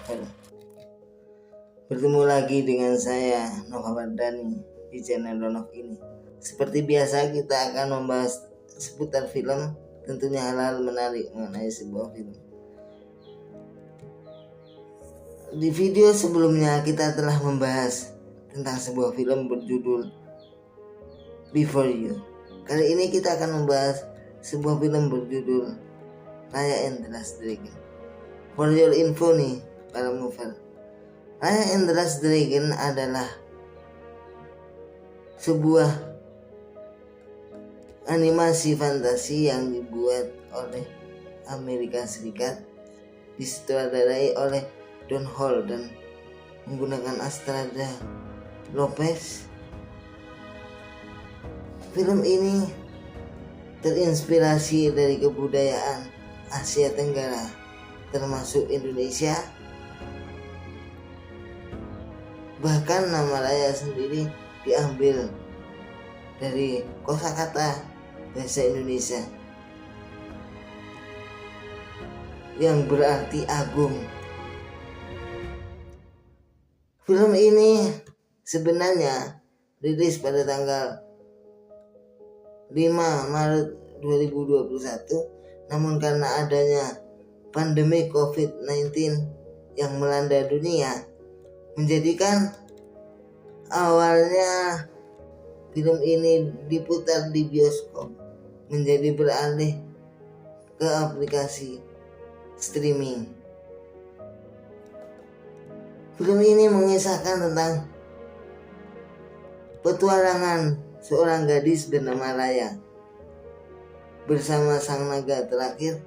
novel. Bertemu lagi dengan saya Nova Wardani di channel Donov ini. Seperti biasa kita akan membahas seputar film, tentunya hal-hal menarik mengenai sebuah film. Di video sebelumnya kita telah membahas tentang sebuah film berjudul Before You. Kali ini kita akan membahas sebuah film berjudul Raya and the Last Dragon. For your info nih para mover, Raya and the Last Dragon adalah sebuah animasi fantasi yang dibuat oleh Amerika Serikat, disutradarai oleh Don Hall dan menggunakan Astrada Lopez. Film ini terinspirasi dari kebudayaan Asia Tenggara, termasuk Indonesia. Bahkan nama Raya sendiri diambil dari kosakata bahasa Indonesia yang berarti agung. Film ini sebenarnya rilis pada tanggal 5 Maret 2021, namun karena adanya pandemi COVID-19 yang melanda dunia, menjadikan awalnya film ini diputar di bioskop menjadi beralih ke aplikasi streaming. Film ini mengisahkan tentang petualangan seorang gadis bernama Raya bersama sang naga terakhir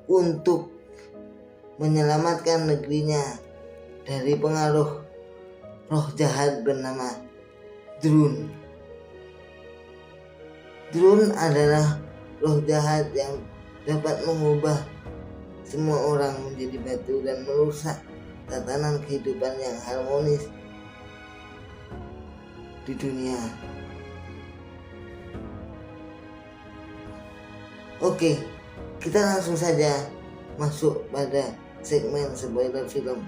untuk menyelamatkan negerinya dari pengaruh roh jahat bernama Drun. Drun adalah roh jahat yang dapat mengubah semua orang menjadi batu dan merusak tatanan kehidupan yang harmonis di dunia. Oke, kita langsung saja masuk pada segmen spoiler film.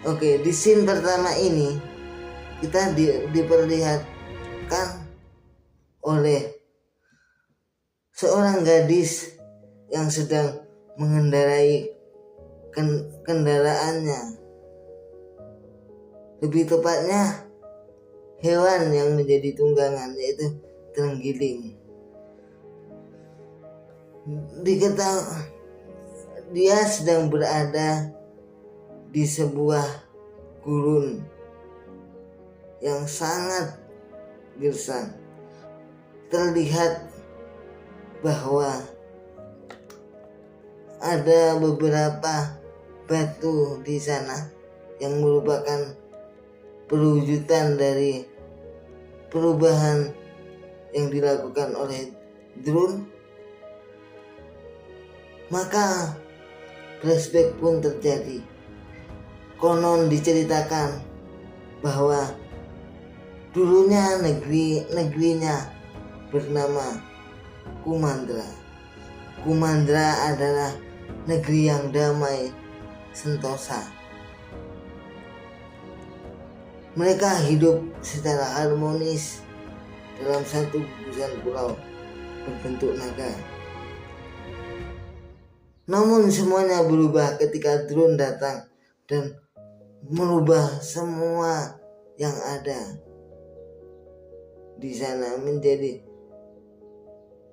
Oke, di scene pertama ini kita diperlihatkan oleh seorang gadis yang sedang mengendarai kendaraannya. Lebih tepatnya hewan yang menjadi tunggangan, yaitu terenggiling. Diketahui dia sedang berada di sebuah gurun yang sangat gersang. Terlihat bahwa ada beberapa batu di sana yang merupakan perwujudan dari perubahan yang dilakukan oleh Drun. Maka flashback pun terjadi. Konon diceritakan bahwa dulunya negerinya bernama Kumandra. Kumandra adalah negeri yang damai, sentosa. Mereka hidup secara harmonis dalam satu gugusan pulau berbentuk naga. Namun semuanya berubah ketika Drun datang dan merubah semua yang ada di sana menjadi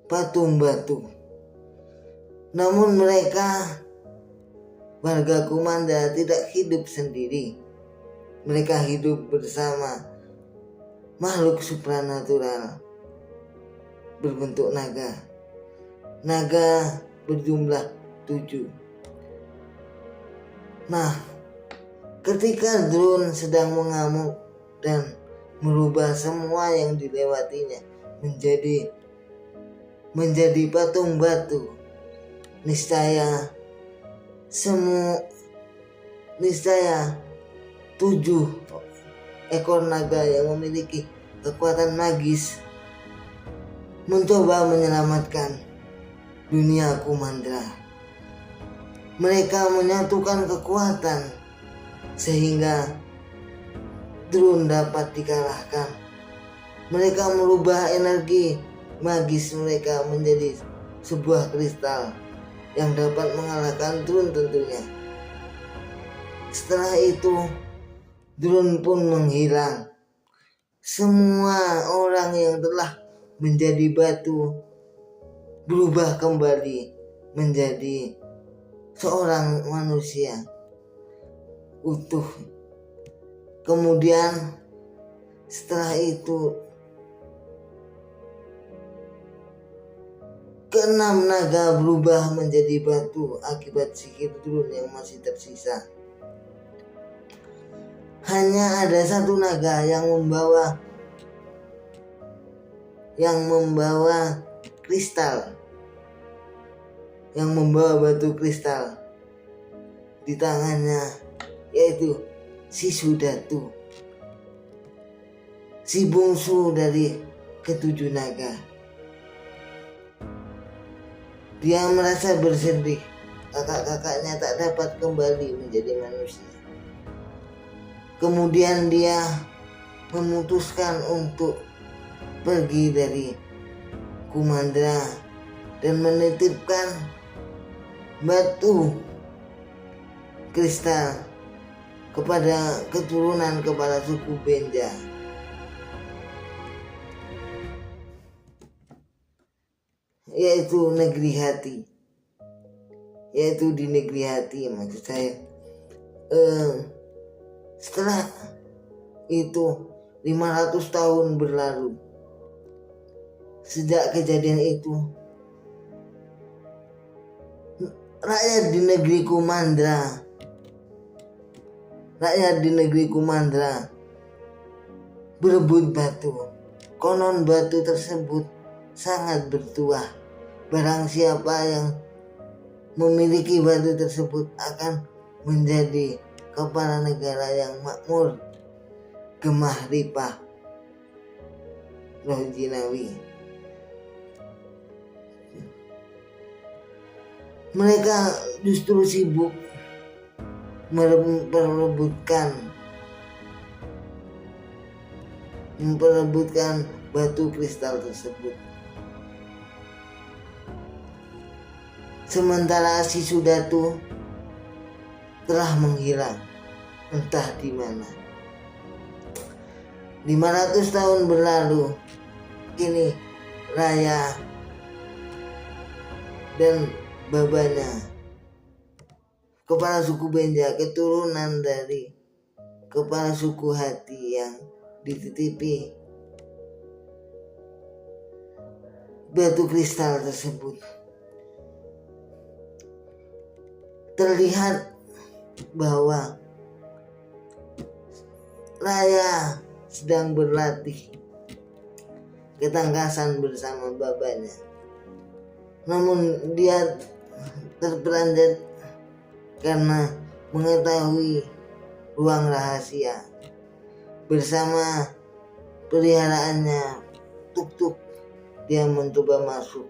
patung batu. Namun mereka, warga Kumandra, tidak hidup sendiri. Mereka hidup bersama makhluk supranatural berbentuk naga. Naga berjumlah 7. Nah, ketika Drun sedang mengamuk dan merubah semua yang dilewatinya menjadi patung batu, niscaya 7 ekor naga yang memiliki kekuatan magis mencoba menyelamatkan dunia Kumandra. Mereka menyatukan kekuatan sehingga drone dapat dikalahkan. Mereka merubah energi magis mereka menjadi sebuah kristal yang dapat mengalahkan drone tentunya. Setelah itu drone pun menghilang. Semua orang yang telah menjadi batu berubah kembali menjadi seorang manusia utuh. Kemudian setelah itu keenam naga berubah menjadi batu akibat sihir drone yang masih tersisa. Hanya ada satu naga yang membawa kristal, yang membawa batu kristal di tangannya, yaitu si Sudatu, si bungsu dari ketujuh naga. Dia merasa bersedih kakak-kakaknya tak dapat kembali menjadi manusia. Kemudian dia memutuskan untuk pergi dari Kumandra dan menitipkan batu kristal kepada keturunan kepala suku Benja, yaitu negeri hati, yaitu di negeri hati maksud saya. Setelah itu 500 tahun berlalu sejak kejadian itu. Rakyat di negeri Kumandra berebut batu. Konon batu tersebut sangat bertuah. Barang siapa yang memiliki batu tersebut akan menjadi kepala negara yang makmur, gemah ripah, roh jinawi. Mereka justru sibuk memperebutkan batu kristal tersebut. Sementara si Sudatu telah menghilang entah di mana. 500 tahun berlalu. Kini Raya dan babanya, kepala suku Benja, keturunan dari kepala suku Hati yang dititipi batu kristal tersebut, terlihat bahwa Raya sedang berlatih ketangkasan bersama babanya. Namun dia terperanjat karena mengetahui ruang rahasia bersama peliharaannya Tuk-Tuk. Dia mencoba masuk.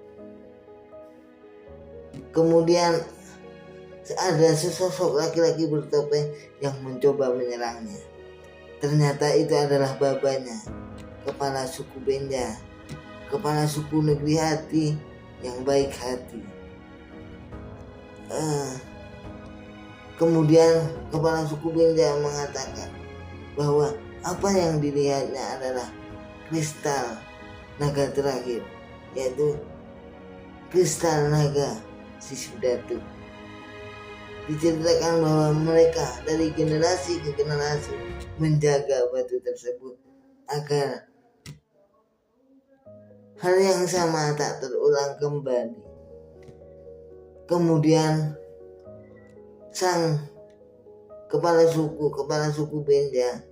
Kemudian ada sesosok laki-laki bertopeng yang mencoba menyerangnya. Ternyata itu adalah babanya, kepala suku Benja, kepala suku negeri Hati yang baik hati. Kemudian kepala suku Benja mengatakan bahwa apa yang dilihatnya adalah kristal naga terakhir, yaitu kristal naga si Sudatu. Diceritakan bahwa mereka dari generasi ke generasi menjaga batu tersebut agar hal yang sama tak terulang kembali. Kemudian sang kepala suku Benja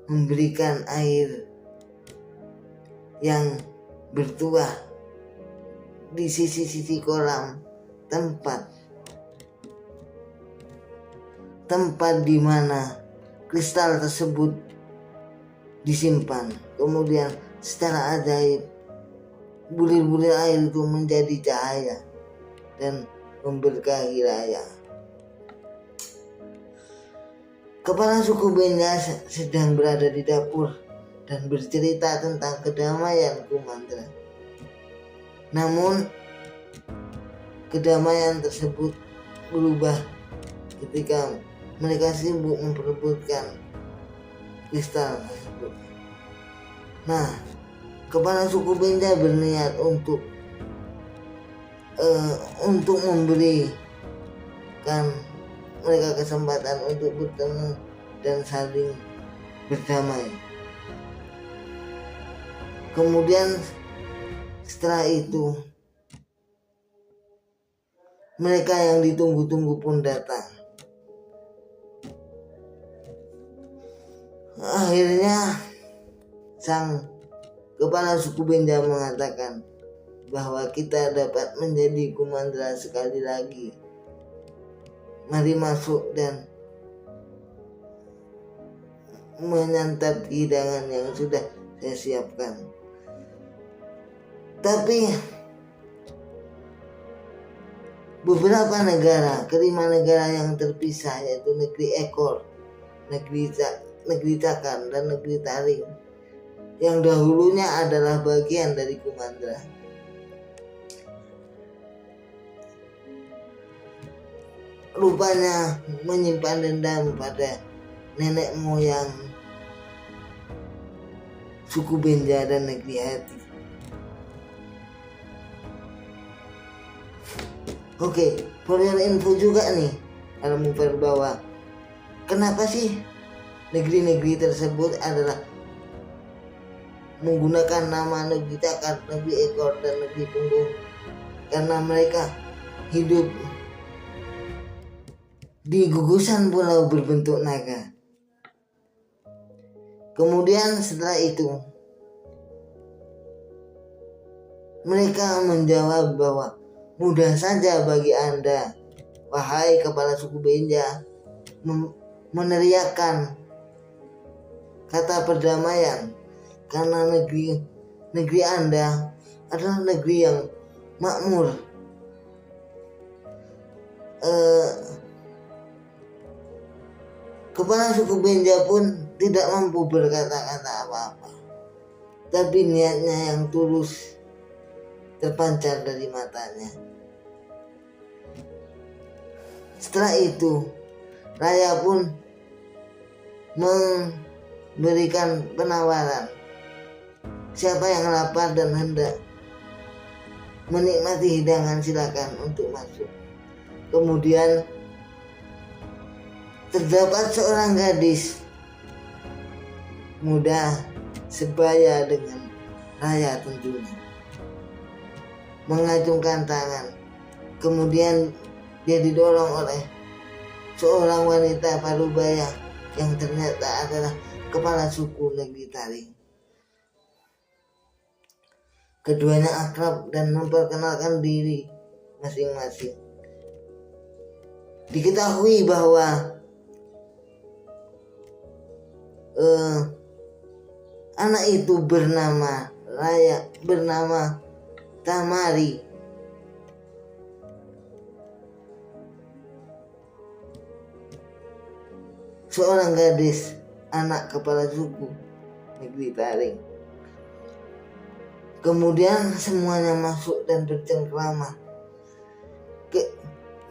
memberikan air yang bertuah di sisi-sisi kolam tempat di mana kristal tersebut disimpan. Kemudian secara ajaib bulir-bulir air itu menjadi cahaya dan memberkahi Raya. Kepala suku Benya sedang berada di dapur dan bercerita tentang kedamaian Kumandra. Namun kedamaian tersebut berubah ketika mereka sibuk memperebutkan kristal tersebut. Nah, kepala suku Benya berniat untuk memberikan mereka kesempatan untuk bertemu dan saling berdamai. Kemudian setelah itu mereka yang ditunggu-tunggu pun datang. Akhirnya sang kepala suku Benya mengatakan bahwa kita dapat menjadi Kumandra sekali lagi. Mari masuk dan menyantap hidangan yang sudah saya siapkan. Tapi beberapa negara, kelima negara yang terpisah, yaitu negeri Ekor, negeri Cakar, dan negeri Taring, yang dahulunya adalah bagian dari Kumandra, rupanya menyimpan dendam pada nenek moyang suku Benya dan negeri Hati. Oke, for your info juga nih, Al-Mufar, bahwa kenapa sih negeri-negeri tersebut adalah menggunakan nama negeri Cakar, negeri Ekor, dan negeri Punggung? Karena mereka hidup di gugusan pulau berbentuk naga. Kemudian setelah itu mereka menjawab bahwa mudah saja bagi Anda, wahai kepala suku Benya, meneriakkan kata perdamaian, karena negeri Anda adalah negeri yang makmur. Kepala suku Benya pun tidak mampu berkata-kata apa-apa, tapi niatnya yang tulus terpancar dari matanya. Setelah itu Raya pun memberikan penawaran, siapa yang lapar dan hendak menikmati hidangan silakan untuk masuk. Kemudian terdapat seorang gadis muda sebaya dengan Raya tentunya, mengacungkan tangan. Kemudian dia didorong oleh seorang wanita parubaya yang ternyata adalah kepala suku negeri Taring. Keduanya akrab dan memperkenalkan diri masing-masing. Diketahui bahwa anak itu bernama Tamari. Seorang gadis, anak kepala suku negeri Taring. Kemudian semuanya masuk dan bercengkrama.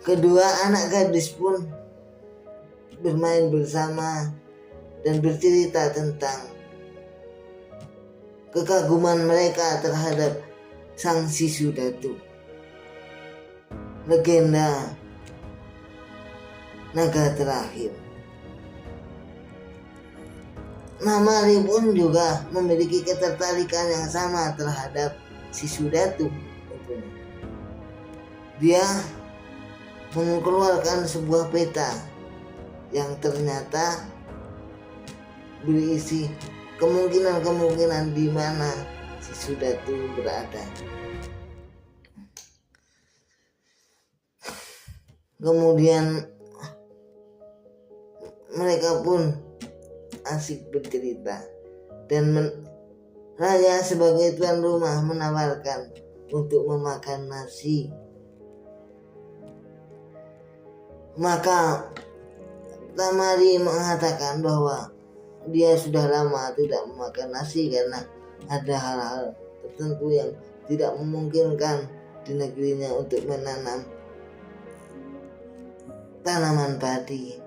Kedua anak gadis pun bermain bersama dan bercerita tentang kekaguman mereka terhadap sang Sisu Datu, legenda naga terakhir. Namari pun juga memiliki ketertarikan yang sama terhadap Sisu Datu. Dia mengeluarkan sebuah peta yang ternyata berisi kemungkinan di mana Sisu Datu berada. Kemudian mereka pun asik bercerita dan Raya sebagai tuan rumah menawarkan untuk memakan nasi. Maka Tamari mengatakan bahwa dia sudah lama tidak memakan nasi karena ada hal-hal tertentu yang tidak memungkinkan di negerinya untuk menanam tanaman padi.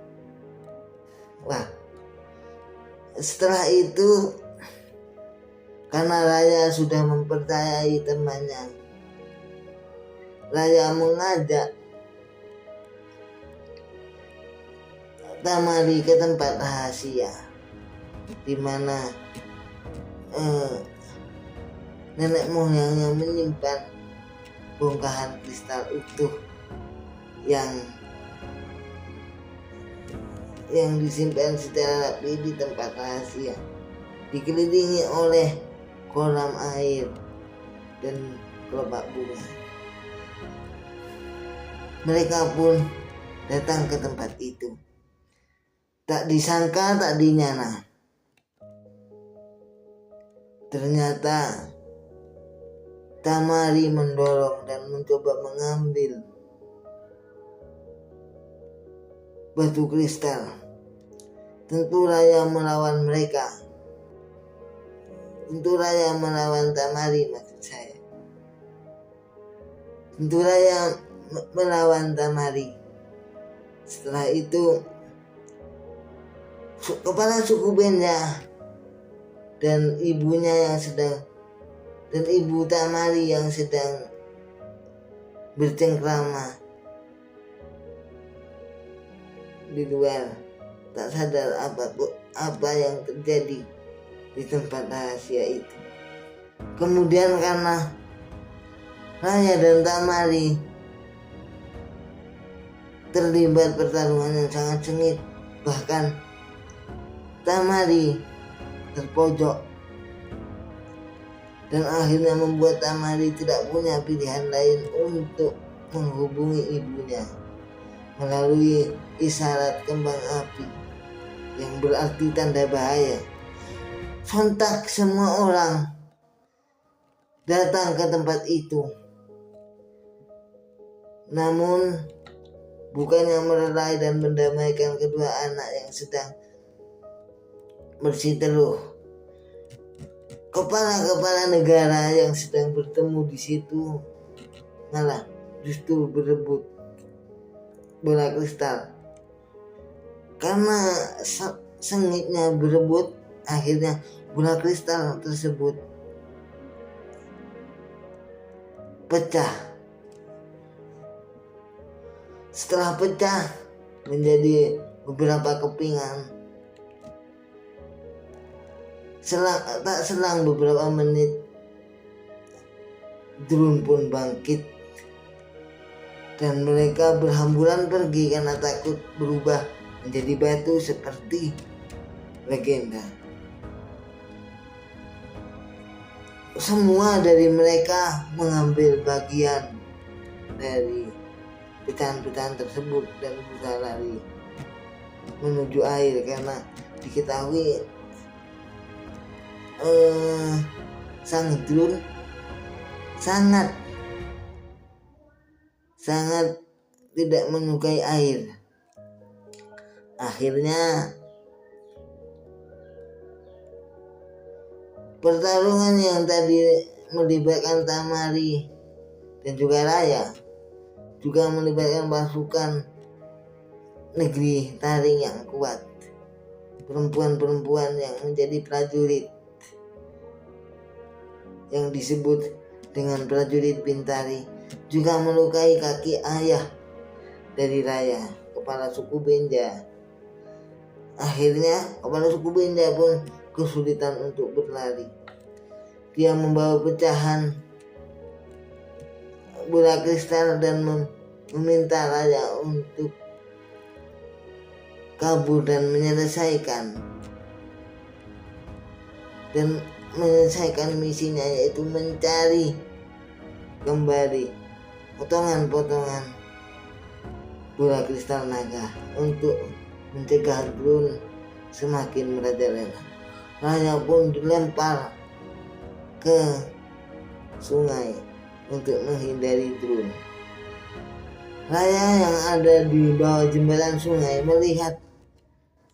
Wah, setelah itu karena Raya sudah mempercayai temannya, Raya mengajak Tamari ke tempat rahasia di mana nenek moyangnya menyimpan bongkahan kristal utuh yang disimpan secara rapi di tempat rahasia, dikelilingi oleh kolam air dan kelopak bunga. Mereka pun datang ke tempat itu. Tak disangka, tak dinyana, ternyata Tamari mendorong dan mencoba mengambil batu kristal. Tentu Raya melawan mereka. Tentu Raya melawan Tamari, maksud saya. Tentu Raya melawan Tamari. Setelah itu kepala suku Benja dan ibunya yang sedang dan ibu Tamari yang sedang bercengkrama di luar tak sadar apa yang terjadi di tempat rahasia itu. Kemudian karena Raya dan Tamari terlibat pertarungan yang sangat sengit, bahkan Tamari terpojok dan akhirnya membuat Tamari tidak punya pilihan lain untuk menghubungi ibunya melalui isyarat kembang api yang berarti tanda bahaya. Sontak semua orang datang ke tempat itu, namun bukannya melerai dan mendamaikan kedua anak yang sedang bersiteruh. Kepala-kepala negara yang sedang bertemu di situ malah justru berebut bola kristal. Karena sengitnya berebut, akhirnya bola kristal tersebut pecah. Setelah pecah menjadi beberapa kepingan, tak selang beberapa menit, drone pun bangkit dan mereka berhamburan pergi karena takut berubah menjadi batu seperti legenda. Semua dari mereka mengambil bagian dari pecahan-pecahan tersebut dan berusaha lari menuju air karena diketahui sang drone sangat tidak menyukai air. Akhirnya pertarungan yang tadi melibatkan Tamari dan juga Raya juga melibatkan pasukan negeri Taring yang kuat, perempuan-perempuan yang menjadi prajurit yang disebut dengan prajurit Bintari, juga melukai kaki ayah dari Raya, kepala suku Benja. Akhirnya kepala suku Benja pun kesulitan untuk berlari. Dia membawa pecahan bola kristal dan meminta Raya untuk kabur dan menyelesaikan misinya, yaitu mencari kembali potongan-potongan bola kristal naga untuk mencegah drone semakin merajalela. Raya pun dilempar ke sungai untuk menghindari drone. Raya yang ada di bawah jembatan sungai melihat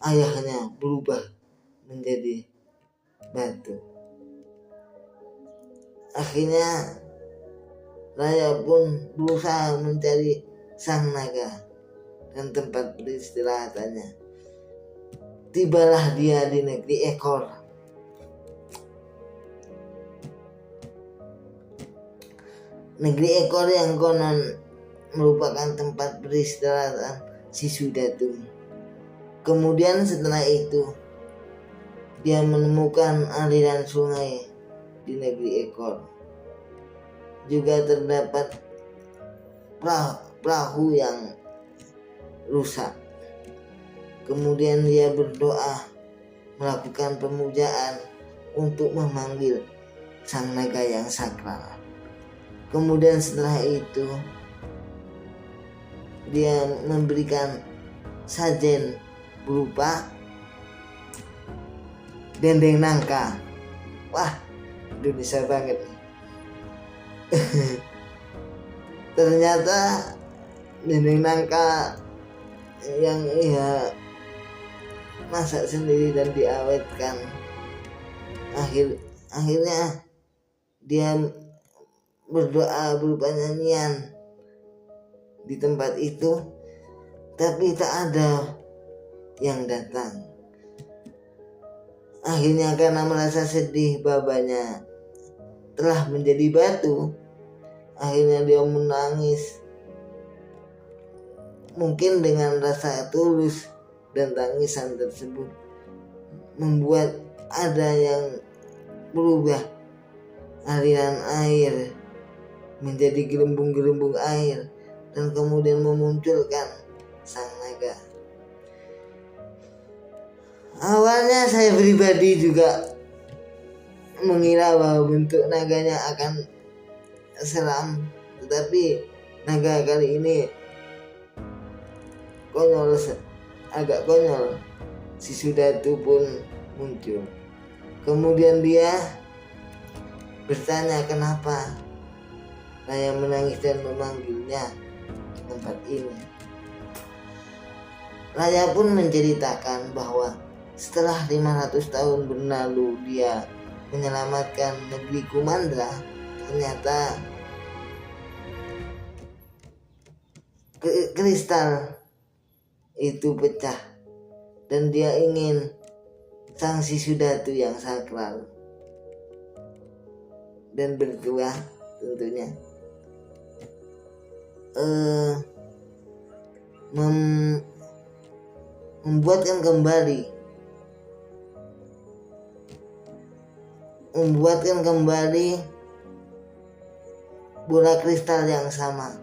ayahnya berubah menjadi batu. Akhirnya Raya pun berusaha mencari sang naga dan tempat beristirahatannya. Tibalah dia di negeri ekor. Negeri ekor yang konon merupakan tempat beristirahatan si Sudatu. Kemudian setelah itu dia menemukan aliran sungai di negeri ekor. Juga terdapat perahu yang rusak. Kemudian dia berdoa, melakukan pemujaan untuk memanggil sang naga yang sakral. Kemudian setelah itu dia memberikan sajen berupa dendeng nangka. Wah, Indonesia banget nih. Ternyata dendeng nangka yang ia masak sendiri dan diawetkan. Akhirnya dia berdoa berupa nyanyian di tempat itu, tapi tak ada yang datang. Akhirnya karena merasa sedih babanya telah menjadi batu, akhirnya dia menangis, mungkin dengan rasa tulus, dan tangisan tersebut membuat ada yang berubah aliran air menjadi gelembung-gelembung air dan kemudian memunculkan sang naga. Awalnya saya pribadi juga mengira bahwa bentuk naganya akan seram, tetapi naga kali ini agak konyol. Si Sudatu pun muncul. Kemudian dia bertanya kenapa Raya menangis dan memanggilnya ke tempat ini. Raya pun menceritakan bahwa setelah 500 tahun berlalu dia menyelamatkan negeri Kumandra. Ternyata kristal itu pecah dan dia ingin sang si Sudatu yang sakral dan berdoa tentunya membuatkan kembali bola kristal yang sama.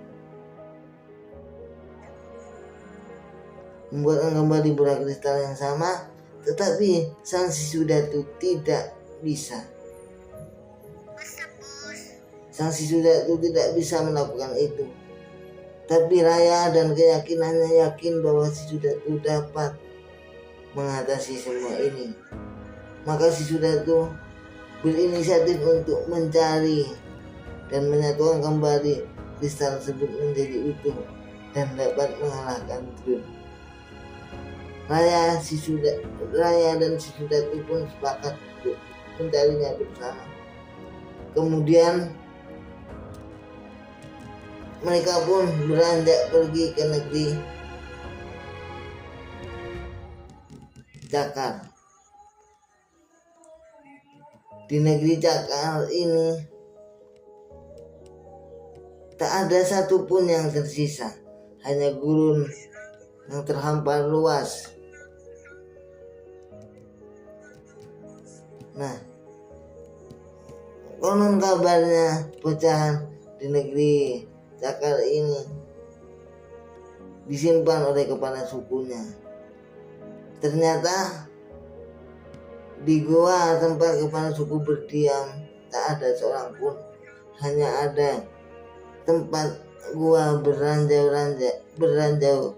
Tetapi sang si Sudatu tidak bisa. Sang si Sudatu tidak bisa melakukan itu. Tapi Raya dan keyakinannya yakin bahwa si Sudatu dapat mengatasi semua ini. Maka si Sudatu berinisiatif untuk mencari dan menyatukan kembali kristal tersebut menjadi utuh dan dapat mengalahkan Drun. Raya dan si Sudatu pun sepakat untuk mencarinya bersama. Kemudian mereka pun beranjak pergi ke negeri Cakar. Di negeri Cakar ini tak ada satupun yang tersisa, hanya gurun yang terhampar luas. Nah, konon kabarnya pecahan di negeri Cakar ini disimpan oleh kepala sukunya. Ternyata di gua tempat kepala suku berdiam tak ada seorang pun, hanya ada tempat gua beranjau beranjau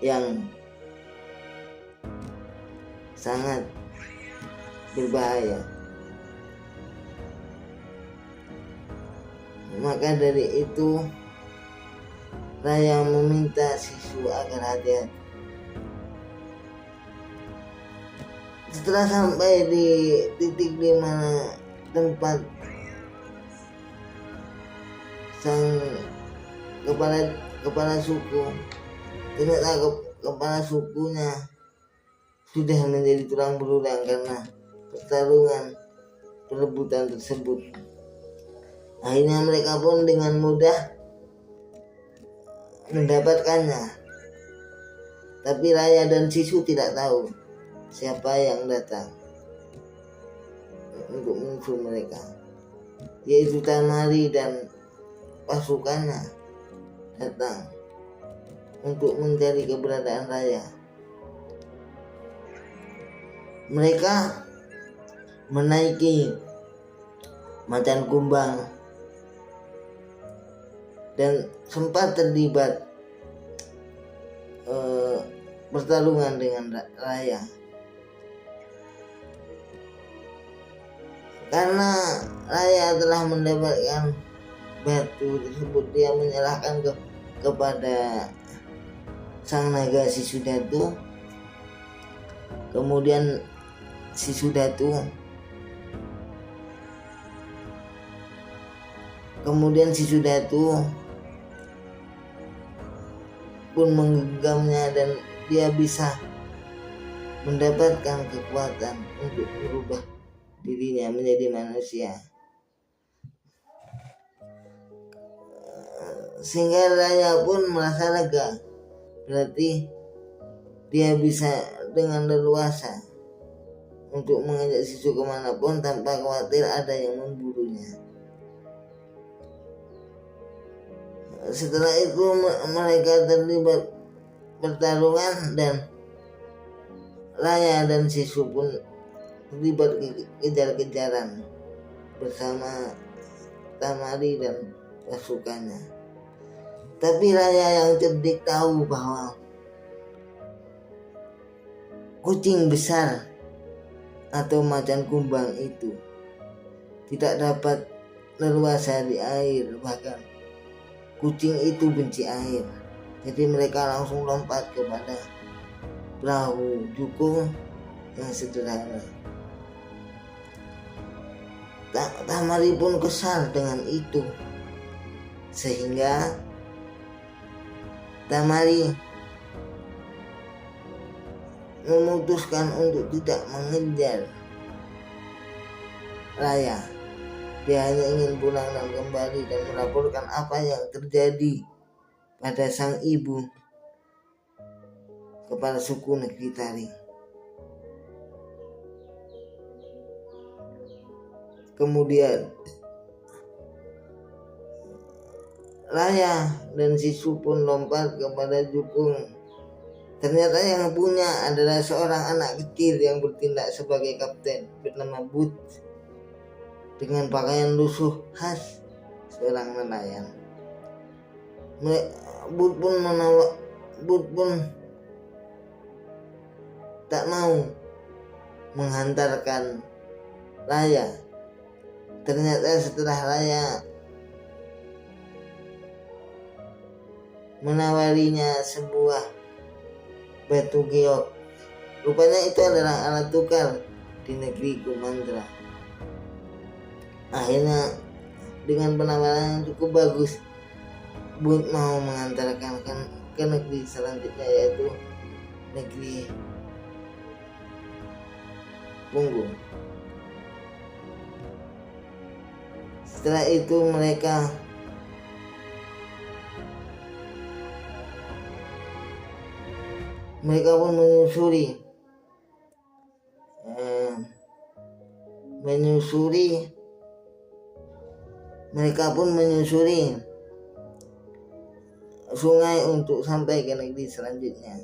yang sangat berbahaya. Maka dari itu Raya meminta Sisu agar hati-hati. Setelah sampai di titik di mana tempat sang kepala suku, ternyata kepala sukunya sudah menjadi tulang belulang karena pertarungan perebutan tersebut. Akhirnya mereka pun dengan mudah mendapatkannya, tapi Raya dan Sisu tidak tahu siapa yang datang untuk musuh mereka, yaitu Tamari dan pasukannya datang untuk mencari keberadaan Raya. Mereka menaiki macan kumbang dan sempat terlibat pertarungan dengan Raya. Karena Raya telah mendapatkan batu tersebut, dia menyerahkan kepada sang naga Sisudatu. Kemudian Sisudatu pun menggenggamnya dan dia bisa mendapatkan kekuatan untuk merubah dirinya menjadi manusia, sehingga Raya pun merasa lega. Berarti dia bisa dengan leluasa untuk mengajak Sisu kemanapun tanpa khawatir ada yang memburunya. Setelah itu mereka terlibat pertarungan dan Raya dan Sisu pun terlibat kejar-kejaran bersama Tamari dan pasukannya. Tapi Raya yang cerdik tahu bahwa kucing besar atau macan kumbang itu tidak dapat leluasa di air, bahkan kucing itu benci air. Jadi mereka langsung lompat kepada perahu jukung yang sederhana. Tamari pun kesal dengan itu, sehingga Tamari memutuskan untuk tidak mengejar Raya. Dia hanya ingin pulang dan kembali dan melaporkan apa yang terjadi pada sang ibu, kepala suku negeri Tari. Kemudian Raya dan Sisu pun lompat kepada jukung. Ternyata yang punya adalah seorang anak kecil yang bertindak sebagai kapten bernama But, dengan pakaian lusuh khas seorang nelayan. But pun tak mau menghantarkan Raya. Ternyata setelah Raya menawarinya sebuah batu giok, rupanya itu adalah alat tukar di negeri Kumandra. Akhirnya dengan penawaran yang cukup bagus, But mau mengantarkan ke negeri selanjutnya, yaitu negeri Punggung. Setelah itu mereka pun menyusuri sungai untuk sampai ke negeri selanjutnya.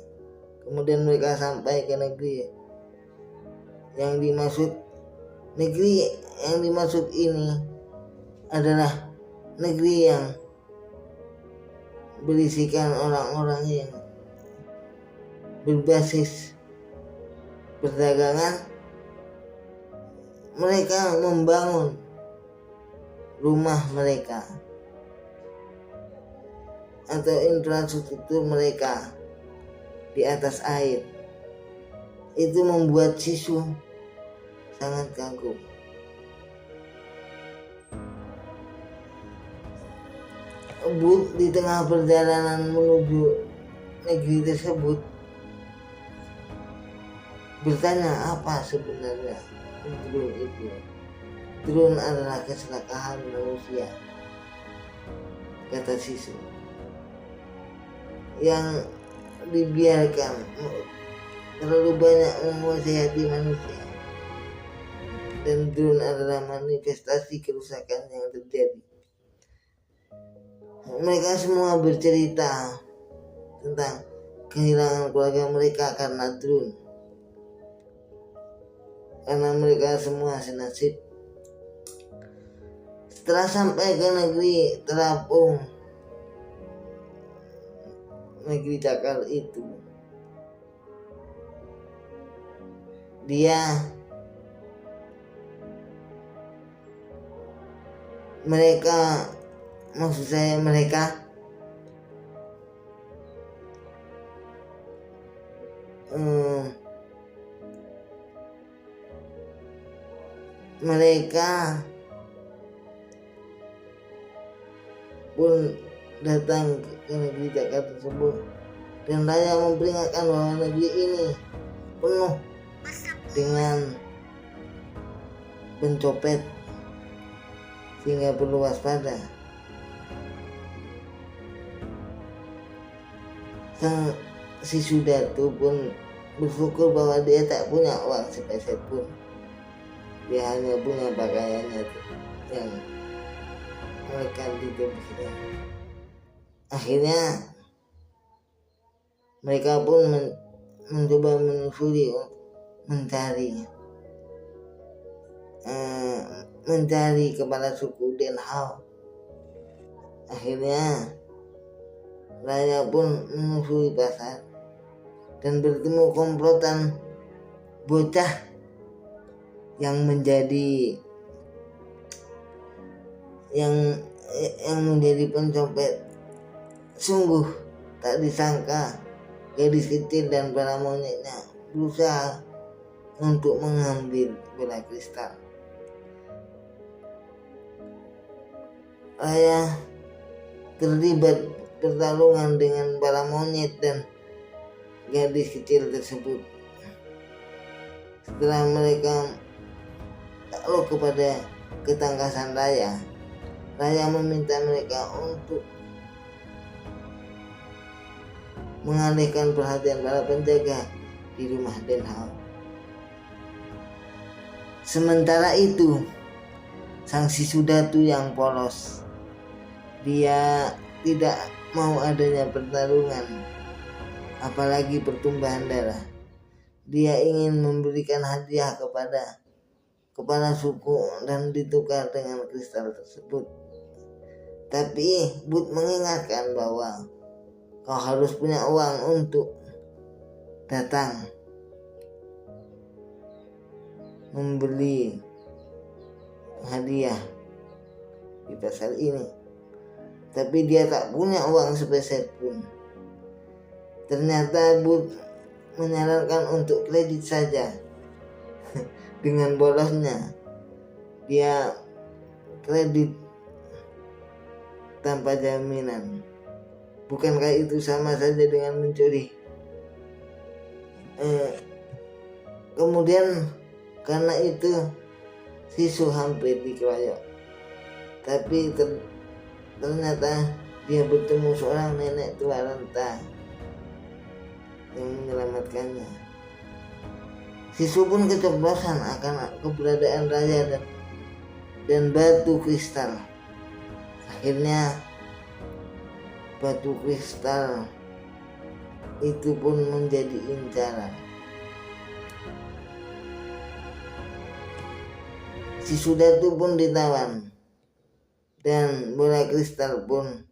Kemudian mereka sampai ke negeri yang dimaksud ini adalah negeri yang berisikan orang-orang yang berbasis perdagangan. Mereka membangun rumah mereka atau infrastruktur mereka di atas air. Itu membuat Sisu sangat kagum. Booth di tengah perjalanan menuju negeri tersebut bertanya apa sebenarnya drone itu. Drone adalah keserakahan manusia, kata Sisu, yang dibiarkan terlalu banyak menguasai hati manusia, dan drone adalah manifestasi kerusakan yang terjadi. Mereka semua bercerita tentang kehilangan keluarga mereka karena drone, karena mereka semua senasib. Setelah sampai ke negeri terapung, negeri cakar itu, mereka pun datang ke negeri Jakarta tersebut, dan raja memperingatkan bahwa negeri ini penuh dengan pencopet sehingga perlu waspada. Sang Sisu Datu pun bersyukur bahwa dia tak punya uang sepeser pun. Dia hanya punya pakaiannya yang melekat di tubuhnya. Akhirnya mereka pun mencoba menyusuri, mencari kepala suku Den Hao. Akhirnya Raya pun menyusuri pasar dan bertemu komplotan bocah yang menjadi pencopet. Sungguh tak disangka gadis kecil dan para monyetnya berusaha untuk mengambil bola kristal. Raya terlibat pertarungan dengan para monyet dan gadis kecil tersebut. Setelah mereka takluk kepada ketangkasan Raya meminta mereka untuk mengalihkan perhatian para penjaga di rumah Den Hao. Sementara itu, sang Sisu Datu yang polos, dia tidak mau adanya pertarungan, apalagi pertumbuhan darah. Dia ingin memberikan hadiah kepada kepala suku dan ditukar dengan kristal tersebut. Tapi Booth mengingatkan bahwa kau harus punya uang untuk datang membeli hadiah di pasar ini. Tapi dia tak punya uang sepeser pun. Ternyata Booth menyarankan untuk kredit saja. Dengan bolosnya dia kredit tanpa jaminan. Bukankah itu sama saja dengan mencuri? Kemudian karena itu Sisu hampir dikeroyok. Tapi ternyata dia bertemu seorang nenek tua renta yang menyelamatkannya. Sisu pun keceplosan akan keberadaan Raya dan batu kristal. Akhirnya batu kristal itu pun menjadi incaran. Sisu Datu pun ditawan dan bola kristal pun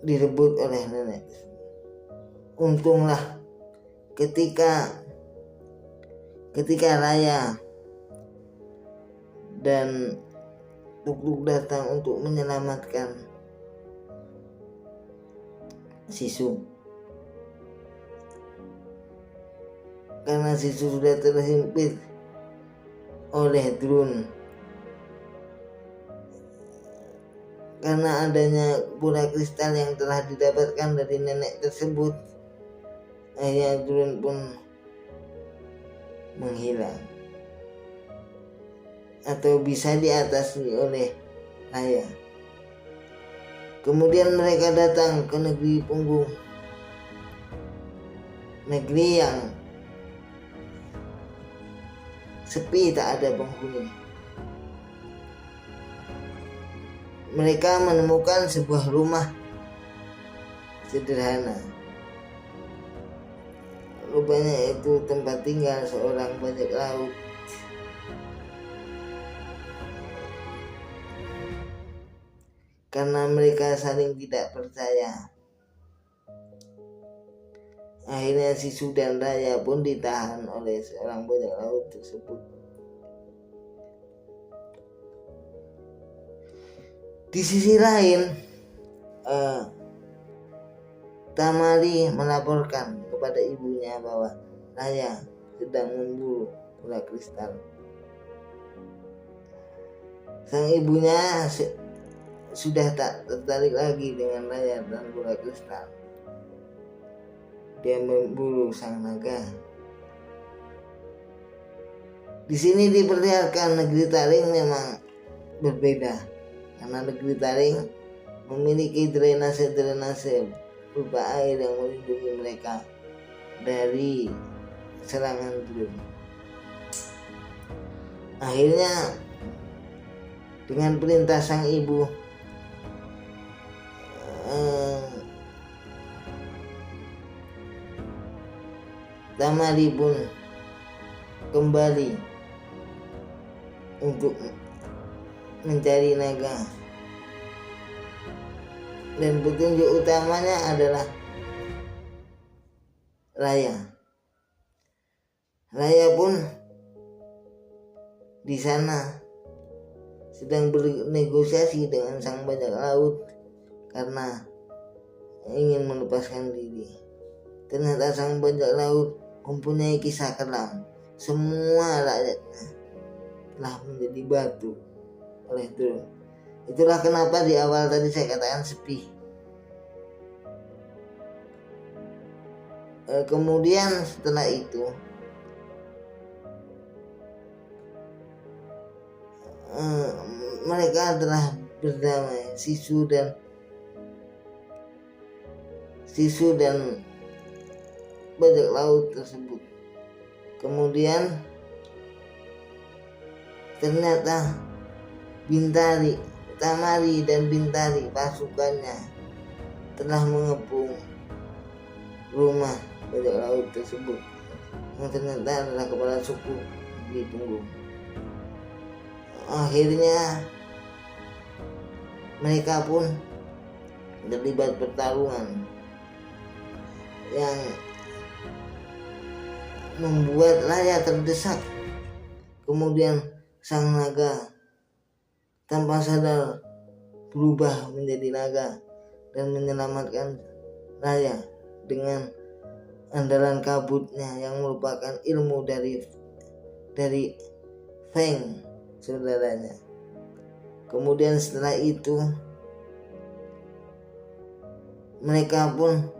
direbut oleh nenek. Untunglah ketika Raya dan Tuk-tuk datang untuk menyelamatkan Sisu. Karena Sisu sudah terhimpit oleh drone. Karena adanya bola kristal yang telah didapatkan dari nenek tersebut, akhirnya drone pun menghilang atau bisa diatasi oleh Raya. Kemudian mereka datang ke negeri punggung, negeri yang sepi, tak ada penghuni. Mereka menemukan sebuah rumah sederhana. Rupanya itu tempat tinggal seorang bajak laut. Karena mereka saling tidak percaya, akhirnya Sisu dan Raya pun ditahan oleh seorang bajak laut tersebut. Di sisi lain, Tamari melaporkan kepada ibunya bahwa Raya sedang memburu bola kristal. Sang ibunya sudah tak tertarik lagi dengan Raya dan bola kristal. Dia memburu sang naga. Di sini diperlihatkan negeri Taring memang berbeda, karena negeri Taring memiliki drainase berupa air yang melindungi mereka dari serangan drone. Akhirnya dengan perintah sang ibu, Tamari pun kembali untuk mencari naga, dan petunjuk utamanya adalah Raya. Raya pun di sana sedang bernegosiasi dengan sang bajak laut karena ingin melepaskan diri. Ternyata sang bajak laut mempunyai kisah kelam. Semua rakyatnya telah menjadi batu oleh drone. Itulah kenapa di awal tadi saya katakan sepi. Kemudian setelah itu mereka telah berdamai, Sisu dan bajak laut tersebut. Kemudian ternyata Tamari dan Bintari pasukannya telah mengepung rumah bajak laut tersebut, yang ternyata adalah kepala suku di punggung. Akhirnya mereka pun terlibat pertarungan yang membuat Raya terdesak. Kemudian sang naga tanpa sadar berubah menjadi naga dan menyelamatkan Raya dengan andalan kabutnya yang merupakan ilmu dari Feng, saudaranya. Kemudian setelah itu mereka pun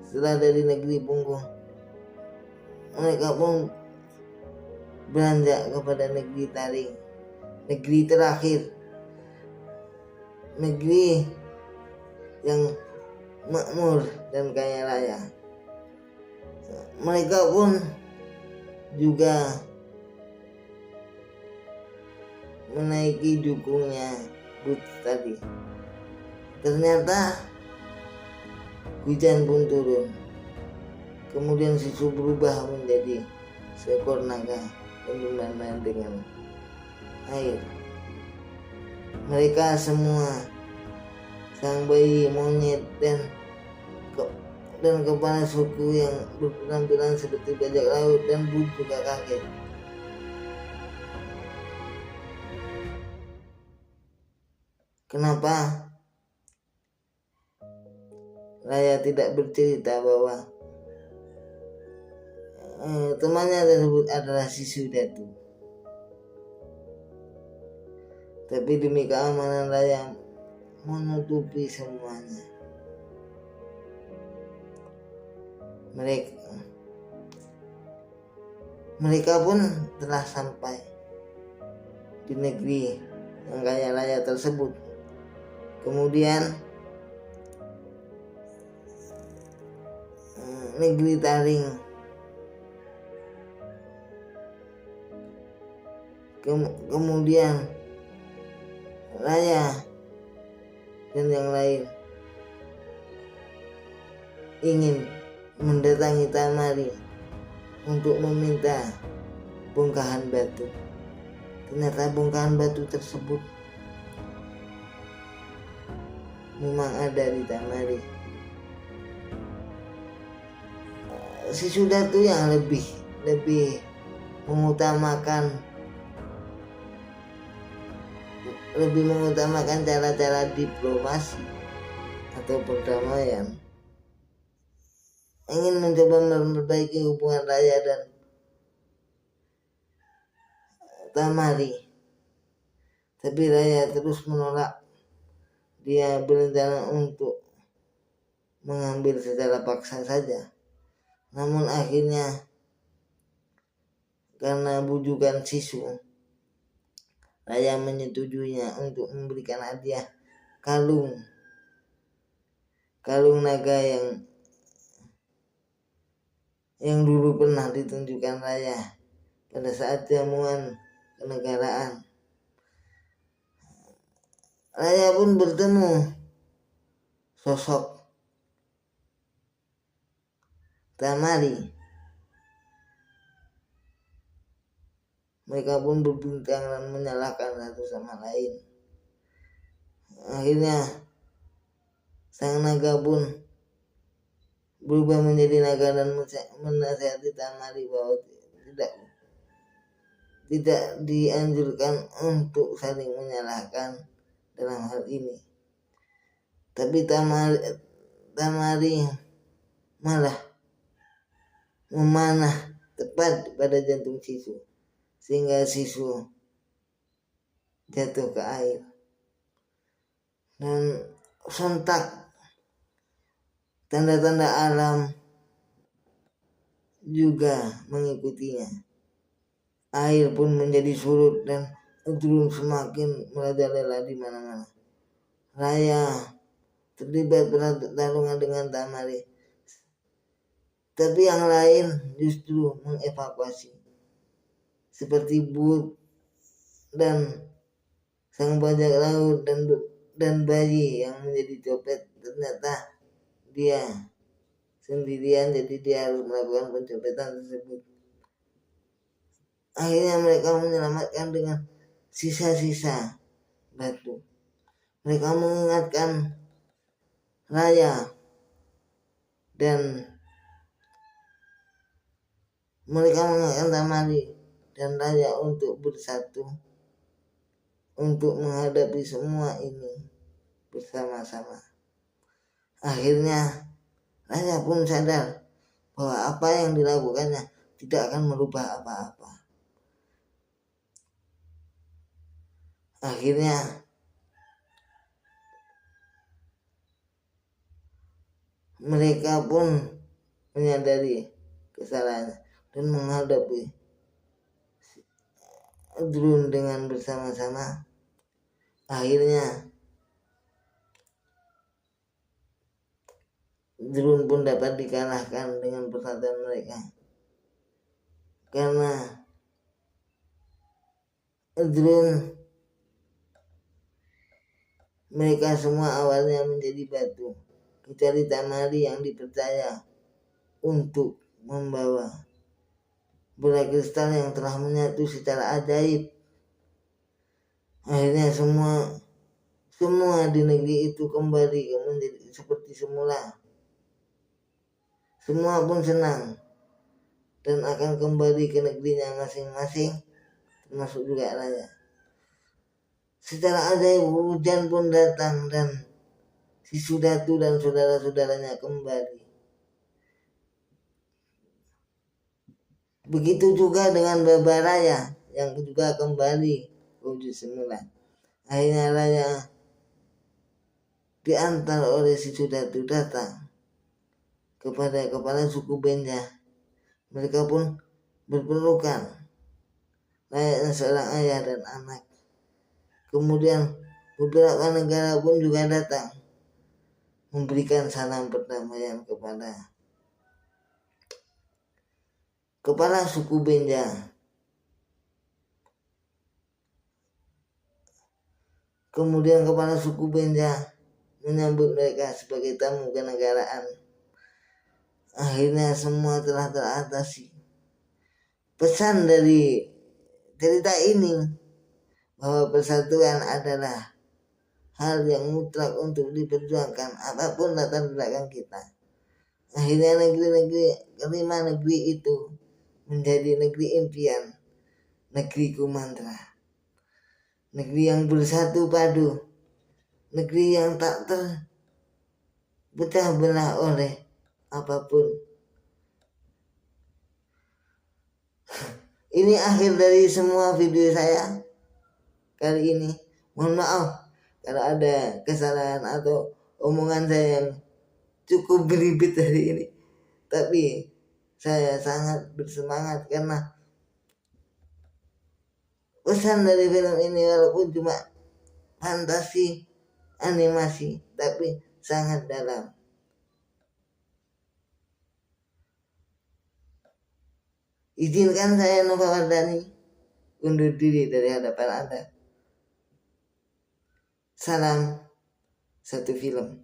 setelah dari negeri punggung, mereka pun beranjak kepada negeri Taring, negeri terakhir, negeri yang makmur dan kaya raya. Mereka pun juga menaiki dukungnya Bud tadi. Ternyata hujan pun turun. Kemudian Sisu berubah menjadi seekor naga dan bermain dengan air. Mereka semua, sang bayi, monyet, dan kepala suku yang berpenampilan seperti bajak laut dan Bud juga kaget. Kenapa Raya tidak bercerita bahwa temannya tersebut adalah si Sudatu. Tapi demi keamanan Raya menutupi semuanya. Mereka pun telah sampai di negeri yang kaya raya tersebut. Kemudian negeri Taring. Kemudian Raya dan yang lain ingin mendatangi Tamari untuk meminta bongkahan batu. Ternyata bongkahan batu tersebut memang ada di Tamari. Si Sudatu yang lebih mengutamakan cara-cara diplomasi atau perdamaian, ingin mencoba memperbaiki hubungan Raya dan Tamari. Tapi Raya terus menolak. Dia berencana untuk mengambil secara paksa saja. Namun akhirnya karena bujukan Sisu, Raya menyetujuinya untuk memberikan hadiah kalung naga yang dulu pernah ditunjukkan Raya pada saat jamuan kenegaraan. Raya pun bertemu sosok Tamari. Mereka pun berbincang dan menyalahkan satu sama lain. Akhirnya sang naga pun berubah menjadi naga dan menasihati Tamari bahwa tidak dianjurkan untuk saling menyalahkan dalam hal ini. Tapi Tamari malah memanah tepat pada jantung Sisu, sehingga Sisu jatuh ke air. Dan sontak tanda-tanda alam juga mengikutinya. Air pun menjadi surut dan Udrun semakin merajalela di mana-mana. Raya terlibat pertarungan dengan Tamari, tapi yang lain justru mengevakuasi, seperti Bud dan sang bajak laut dan bayi yang menjadi copet. Ternyata dia sendirian, jadi dia harus melakukan pencopetan tersebut. Akhirnya mereka menyelamatkan dengan sisa-sisa batu. Mereka mengingatkan Raya dan mereka mengingatkan Tamari dan Raya untuk bersatu, untuk menghadapi semua ini bersama-sama. Akhirnya Raya pun sadar bahwa apa yang dilakukannya tidak akan merubah apa-apa. Akhirnya mereka pun menyadari kesalahannya dan menghadapi Udrun dengan bersama-sama. Akhirnya Udrun pun dapat dikalahkan dengan persatuan mereka, karena Udrun mereka semua awalnya menjadi batu, kecuali Tamari yang dipercaya untuk membawa bola kristal yang telah menyatu secara ajaib. Akhirnya semua di negeri itu kembali menjadi seperti semula. Semua pun senang dan akan kembali ke negerinya masing-masing, termasuk juga Raya. Secara ajaib hujan pun datang dan si Sudatu dan saudara-saudaranya kembali. Begitu juga dengan Baba Raya yang juga kembali ke wujud semula. Akhirnya Raya diantar oleh si Sudatu datang kepada kepala suku Benja. Mereka pun berpelukan layaknya seorang ayah dan anak. Kemudian beberapa negara pun juga datang memberikan salam perdamaian kepada kepala suku Benja. Kemudian kepala suku Benja menyambut mereka sebagai tamu kenegaraan. Akhirnya semua telah teratasi. Pesan dari cerita ini bahwa persatuan adalah hal yang mutlak untuk diperjuangkan apapun latar belakang kita. Akhirnya kelima negeri itu menjadi negeri impian, negeri Kumantra, negeri yang bersatu padu, negeri yang tak terpecah belah oleh apapun. Ini akhir dari semua video saya kali ini. Mohon maaf kalau ada kesalahan atau omongan saya yang cukup beribet hari ini. Tapi saya sangat bersemangat karena pesan dari film ini walaupun cuma fantasi animasi tapi sangat dalam. Izinkan saya Nova Wardani undur diri dari hadapan Anda. Salam satu film.